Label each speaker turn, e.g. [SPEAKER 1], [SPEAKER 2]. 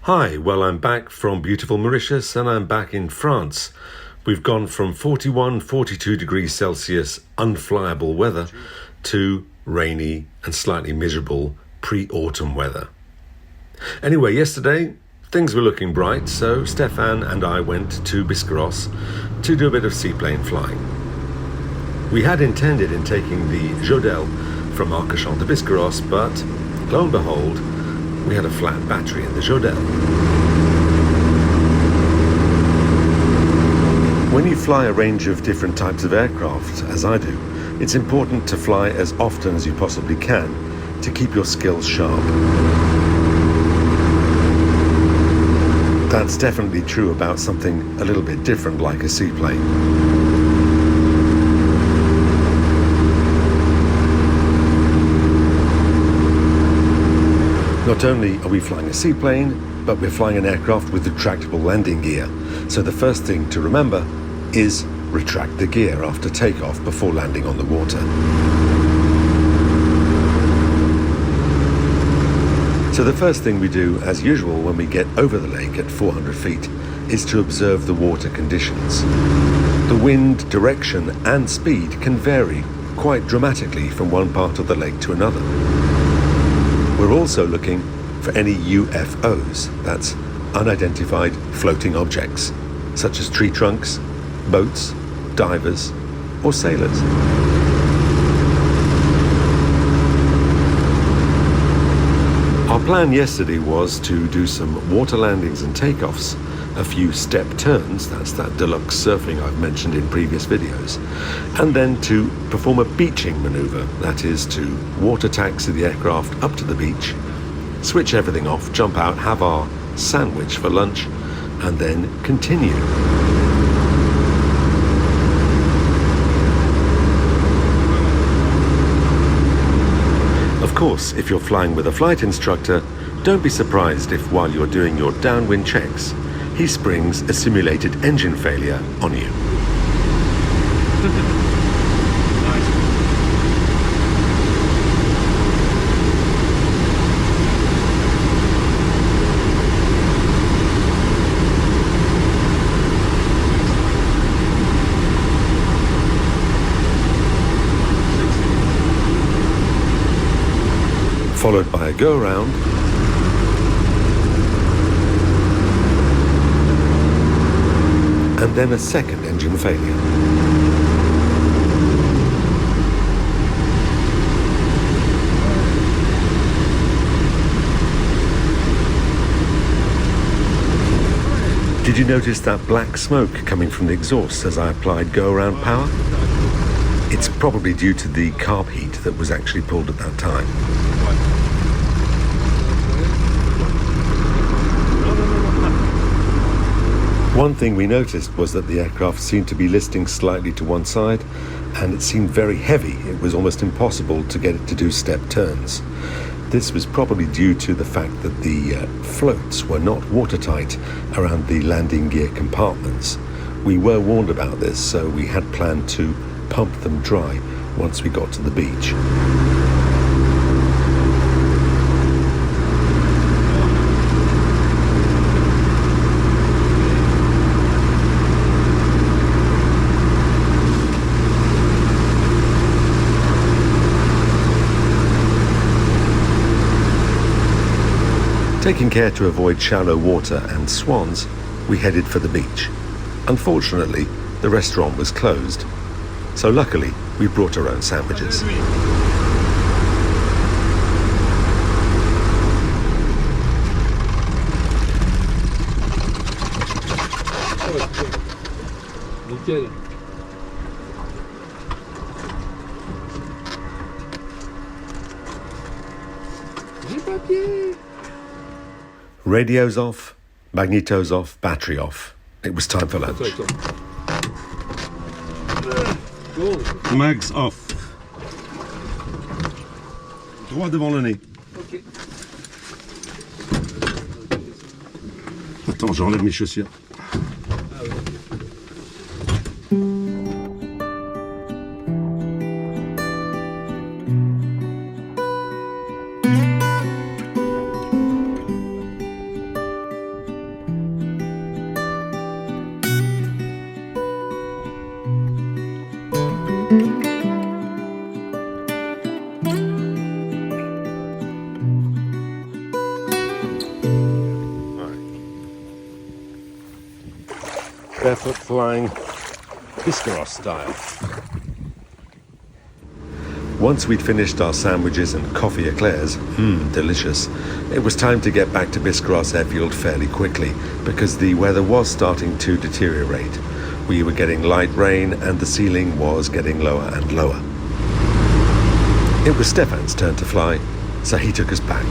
[SPEAKER 1] Hi, well, I'm back from beautiful Mauritius and I'm back in France. We've gone from 41, 42 degrees Celsius unflyable weather to rainy and slightly miserable pre-autumn weather. Anyway, yesterday things were looking bright, so Stefan and I went to Biscarrosse to do a bit of seaplane flying. We had intended in taking the Jodelle from Arcachon to Biscarrosse, but lo and behold, we had a flat battery in the Jodelle. When you fly a range of different types of aircraft, as I do, it's important to fly as often as you possibly can to keep your skills sharp. That's definitely true about something a little bit different like a seaplane. Not only are we flying a seaplane, but we're flying an aircraft with retractable landing gear. So the first thing to remember is retract the gear after takeoff before landing on the water. So the first thing we do, as usual, when we get over the lake at 400 feet, is to observe the water conditions. The wind, direction, and speed can vary quite dramatically from one part of the lake to another. We're also looking for any UFOs, that's unidentified floating objects, such as tree trunks, boats, divers, or sailors. Our plan yesterday was to do some water landings and takeoffs, a few step turns, that's that deluxe surfing I've mentioned in previous videos, and then to perform a beaching maneuver, that is to water taxi the aircraft up to the beach, switch everything off, jump out, have our sandwich for lunch, and then continue. Of course, if you're flying with a flight instructor, don't be surprised if while you're doing your downwind checks, he springs a simulated engine failure on you. Followed by a go-around, and then a second engine failure. Did you notice that black smoke coming from the exhaust as I applied go-around power? It's probably due to the carb heat that was actually pulled at that time. One thing we noticed was that the aircraft seemed to be listing slightly to one side, and it seemed very heavy. It was almost impossible to get it to do step turns. This was probably due to the fact that the floats were not watertight around the landing gear compartments. We were warned about this, so we had planned to pump them dry once we got to the beach. Taking care to avoid shallow water and swans, we headed for the beach. Unfortunately, the restaurant was closed, so luckily we brought our own sandwiches.
[SPEAKER 2] Nickel. J'ai papier.
[SPEAKER 1] Radios off, magnetos off, battery off. It was time for lunch.
[SPEAKER 3] Mags off.
[SPEAKER 1] Droit devant le nez.
[SPEAKER 2] Okay.
[SPEAKER 1] Attends, j'enlève mes chaussures. Barefoot flying, Biscarrosse style. Once we'd finished our sandwiches and coffee eclairs, delicious, it was time to get back to Biscarrosse Airfield fairly quickly because the weather was starting to deteriorate. We were getting light rain and the ceiling was getting lower and lower. It was Stefan's turn to fly, so he took us back.